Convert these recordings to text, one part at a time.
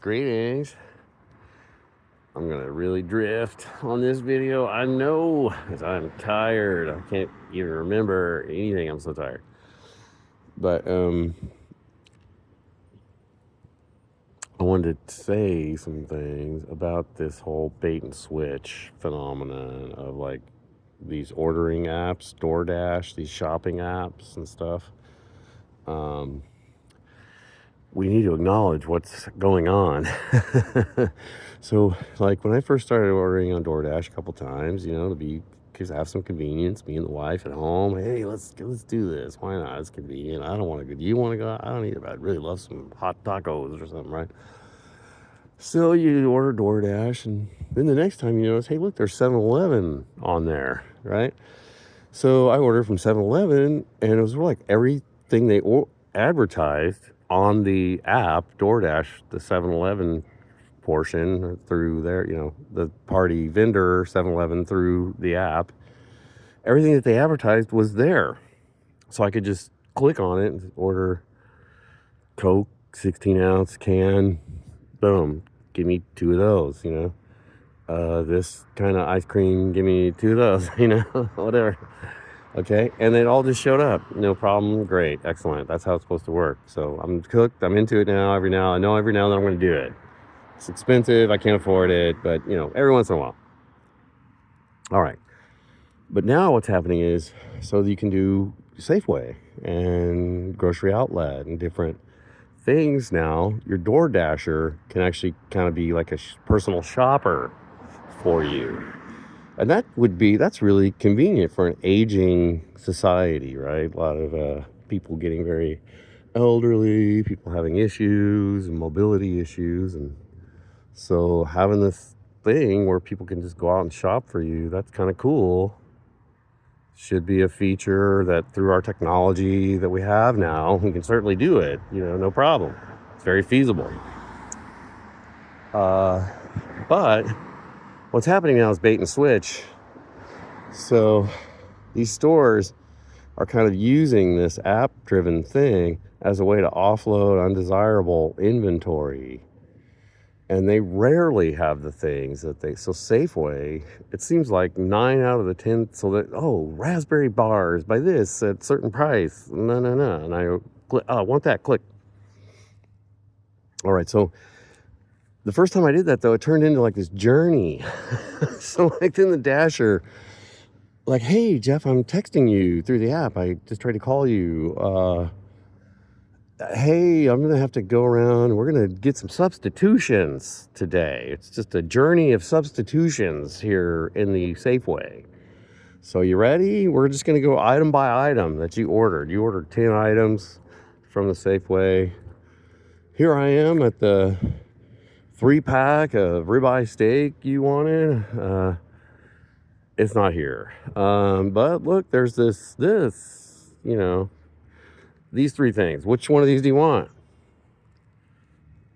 Greetings. I'm gonna really drift on this video. I know, because I'm tired. I can't even remember anything. I'm so tired. But I wanted to say some things about this whole bait and switch phenomenon of like these ordering apps, DoorDash, these shopping apps and stuff. We need to acknowledge what's going on. So, like when I first started ordering on DoorDash a couple times, because I have some convenience, me and the wife at home. Hey, let's do this. Why not? It's convenient. I don't want to go. Do you want to go? I don't either. But I'd really love some hot tacos or something, right? So you order DoorDash, and then the next time you notice, hey, look, there's 7-Eleven on there, right? So I ordered from 7-Eleven, and it was like everything they advertised on the app, DoorDash, the 7-Eleven portion through their, the party vendor 7-Eleven through the app, everything that they advertised was there. So I could just click on it and order Coke, 16-ounce can, boom, give me 2 of those, this kind of ice cream, give me 2 of those, whatever. Okay, and it all just showed up. No problem. Great. Excellent. That's how it's supposed to work. So I'm cooked. I'm into it now. Every now that I'm going to do it. It's expensive. I can't afford it. But, every once in a while. All right. But now what's happening is, so you can do Safeway and grocery outlet and different things now. Your DoorDasher can actually kind of be like a personal shopper for you. And that's really convenient for an aging society, right? A lot of people getting very elderly, people having issues and mobility issues. And so having this thing where people can just go out and shop for you, that's kind of cool. Should be a feature that through our technology that we have now, we can certainly do it, no problem. It's very feasible. But what's happening now is bait and switch. So these stores are kind of using this app-driven thing as a way to offload undesirable inventory. And they rarely have the things that so Safeway, it seems like 9 out of the 10, so that, raspberry bars by this at certain price. No. And I click, want that, click. All right, so the first time I did that, though, it turned into like this journey. So like in the dasher, like, hey, Jeff, I'm texting you through the app. I just tried to call you. Hey, I'm going to have to go around. We're going to get some substitutions today. It's just a journey of substitutions here in the Safeway. So you ready? We're just going to go item by item that you ordered. You ordered 10 items from the Safeway. Here I am at the 3-pack of ribeye steak you wanted. It's not here. But look, there's this, these 3 things. Which one of these do you want?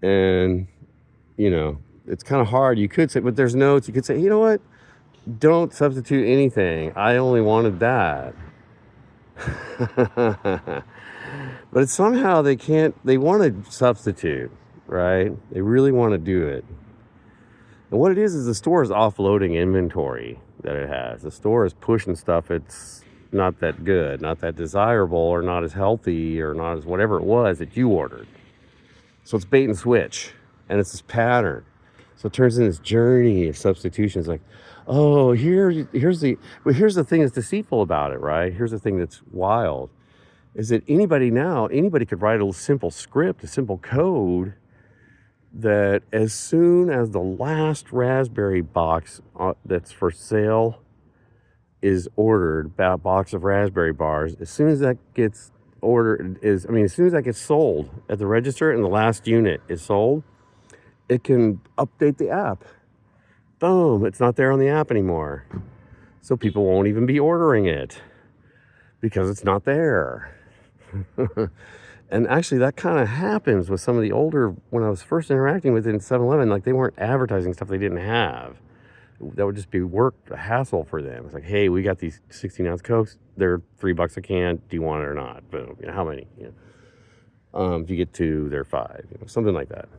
And, it's kind of hard. You could say, but there's notes. You could say, you know what? Don't substitute anything. I only wanted that. But it's somehow they want to substitute, right? They really want to do it. And what it is the store is offloading inventory that it has. The store is pushing stuff it's not that good, not that desirable, or not as healthy, or not as whatever it was that you ordered. So it's bait and switch, and it's this pattern. So it turns into this journey of substitutions. Like, oh, here's the thing that's deceitful about it, right? Here's the thing that's wild, is that anybody could write a simple script, a simple code, that as soon as the last raspberry box that's for sale is ordered, a box of raspberry bars, as soon as that gets ordered, as soon as that gets sold at the register and the last unit is sold, it can update the app. Boom, it's not there on the app anymore. So people won't even be ordering it because it's not there. And actually that kind of happens with some of the older, when I was first interacting with it in 7-Eleven, like they weren't advertising stuff they didn't have. That would just be a hassle for them. It's like, hey, we got these 16-ounce Cokes. They're $3 a can. Do you want it or not? Boom. How many? If you get 2, they're $5. Something like that.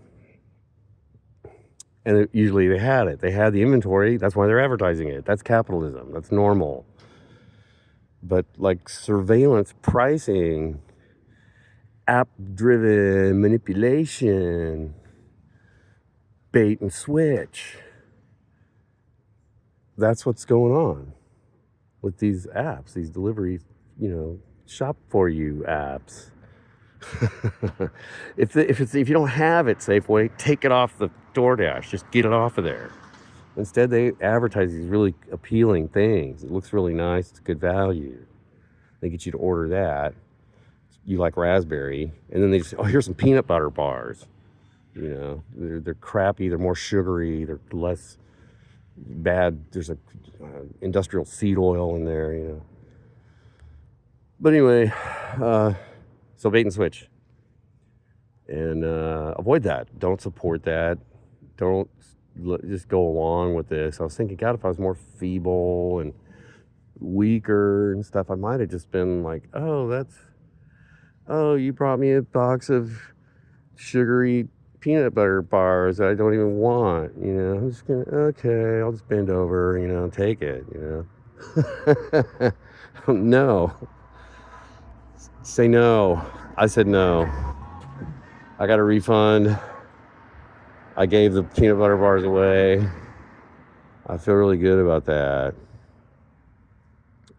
And usually they had it. They had the inventory. That's why they're advertising it. That's capitalism. That's normal. But like surveillance pricing, app-driven manipulation, bait and switch. That's what's going on with these apps, these delivery, shop for you apps. If you don't have it Safeway, take it off the DoorDash. Just get it off of there. Instead, they advertise these really appealing things. It looks really nice. It's good value. They get you to order that. You like raspberry, and then they just, here's some peanut butter bars. They're crappy. They're more sugary. They're less bad. There's a industrial seed oil in there. But anyway, so bait and switch, and avoid that. Don't support that. Don't just go along with this. I was thinking, God, if I was more feeble and weaker and stuff, I might have just been like, you brought me a box of sugary peanut butter bars that I don't even want. I'm just gonna, okay, I'll just bend over, and take it. No. Say no. I said no. I got a refund. I gave the peanut butter bars away. I feel really good about that.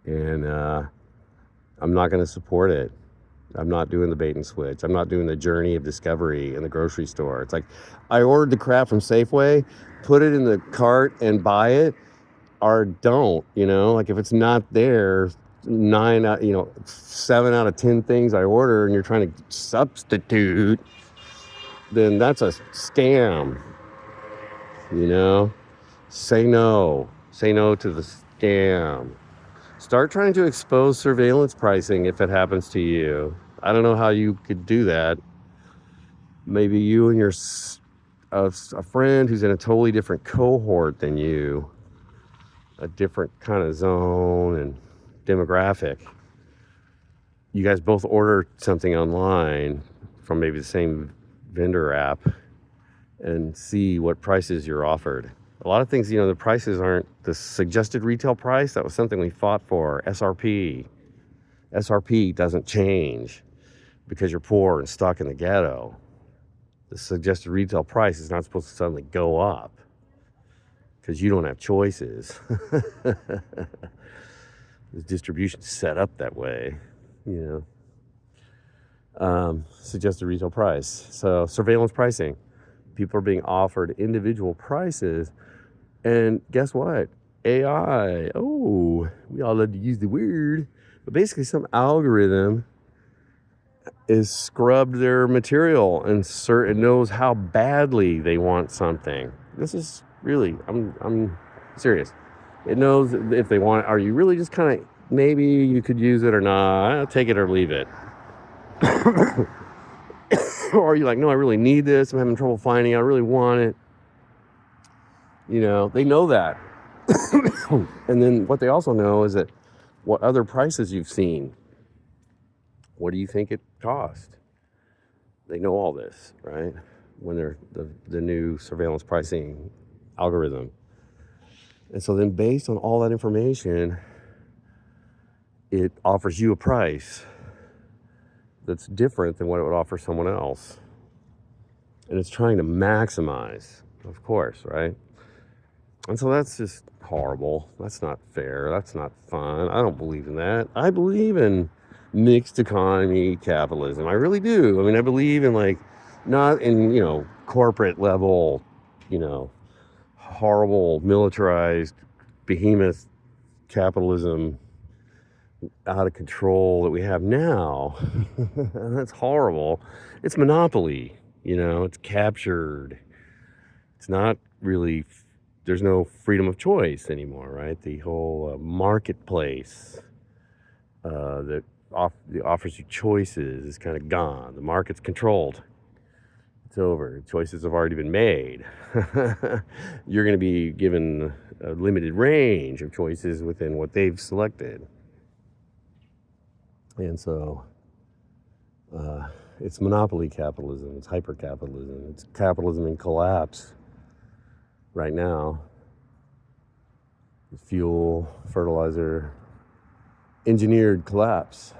And I'm not going to support it. I'm not doing the bait and switch. I'm not doing the journey of discovery in the grocery store. It's like, I ordered the crap from Safeway, put it in the cart and buy it, or don't, like if it's not there, 7 out of 10 things I order and you're trying to substitute, then that's a scam. Say no to the scam. Start trying to expose surveillance pricing if it happens to you. I don't know how you could do that. Maybe you and a friend who's in a totally different cohort than you, a different kind of zone and demographic. You guys both order something online from maybe the same vendor app and see what prices you're offered. A lot of things, the prices aren't the suggested retail price. That was something we fought for. SRP. SRP doesn't change because you're poor and stuck in the ghetto. The suggested retail price is not supposed to suddenly go up because you don't have choices. The distribution's set up that way, suggested retail price. So surveillance pricing. People are being offered individual prices. And guess what? AI. Oh, we all love to use the word. But basically some algorithm is scrubbed their material and knows how badly they want something. This is really, I'm serious. It knows if they want, are you really just kind of, maybe you could use it or not, take it or leave it. Or are you like, no, I really need this, I'm having trouble finding it, I really want it. They know that. And then what they also know is that what other prices you've seen. What do you think it cost? They know all this, right? When they're the new surveillance pricing algorithm. And so then based on all that information, it offers you a price that's different than what it would offer someone else. And it's trying to maximize, of course, right? And so that's just horrible. That's not fair. That's not fun. I don't believe in that. I believe in mixed economy capitalism. I really do. I mean, I believe in not in, corporate level, horrible militarized behemoth capitalism out of control that we have now. And that's horrible. It's monopoly, it's captured. It's not really, there's no freedom of choice anymore, right? The whole marketplace that offers you choices is kind of gone. The market's controlled. It's over. Choices have already been made. You're going to be given a limited range of choices within what they've selected. And so it's monopoly capitalism. It's hyper-capitalism. It's capitalism in collapse. right now. Fuel, fertilizer, engineered collapse.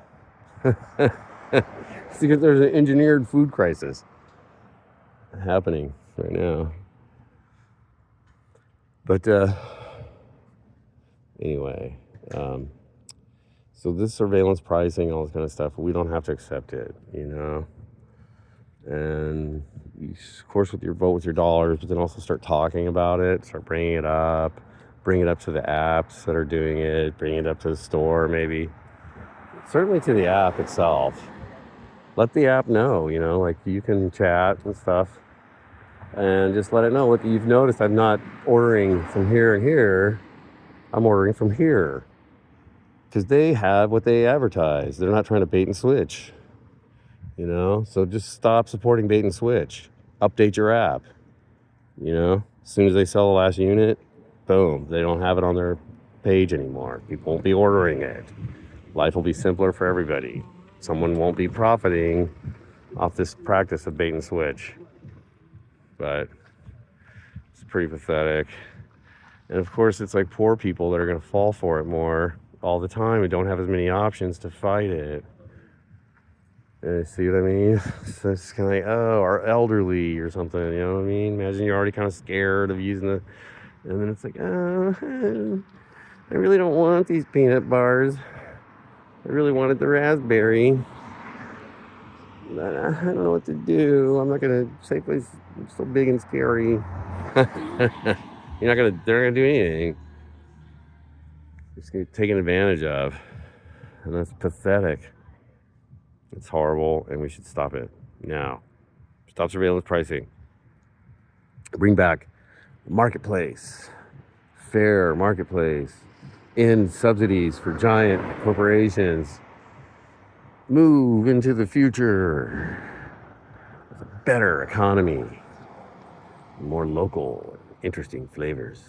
It's because there's an engineered food crisis happening right now. But anyway, so this surveillance pricing, all this kind of stuff, we don't have to accept it, And you, of course, with your vote with your dollars, but then also start talking about it, start bringing it up, bring it up to the apps that are doing it, bring it up to the store, maybe. Certainly to the app itself. Let the app know, like you can chat and stuff, and just let it know. Look, you've noticed I'm not ordering from here and here. I'm ordering from here because they have what they advertise. They're not trying to bait and switch, So just stop supporting bait and switch. Update your app, As soon as they sell the last unit, boom, they don't have it on their page anymore. People won't be ordering it. Life will be simpler for everybody. Someone won't be profiting off this practice of bait and switch. But it's pretty pathetic. And of course, it's like poor people that are going to fall for it more all the time and don't have as many options to fight it. See what I mean? So it's kind of like, or elderly or something, you know what I mean? Imagine you're already kind of scared of using the, and then it's like, I really don't want these peanut bars. I really wanted the raspberry. But I don't know what to do. I'm not going to say place so big and scary. They're not going to do anything. Just get taken advantage of. And that's pathetic. It's horrible, and we should stop it now. Stop surveillance pricing. Bring back marketplace, fair marketplace, end subsidies for giant corporations. Move into the future with a better economy, more local, interesting flavors.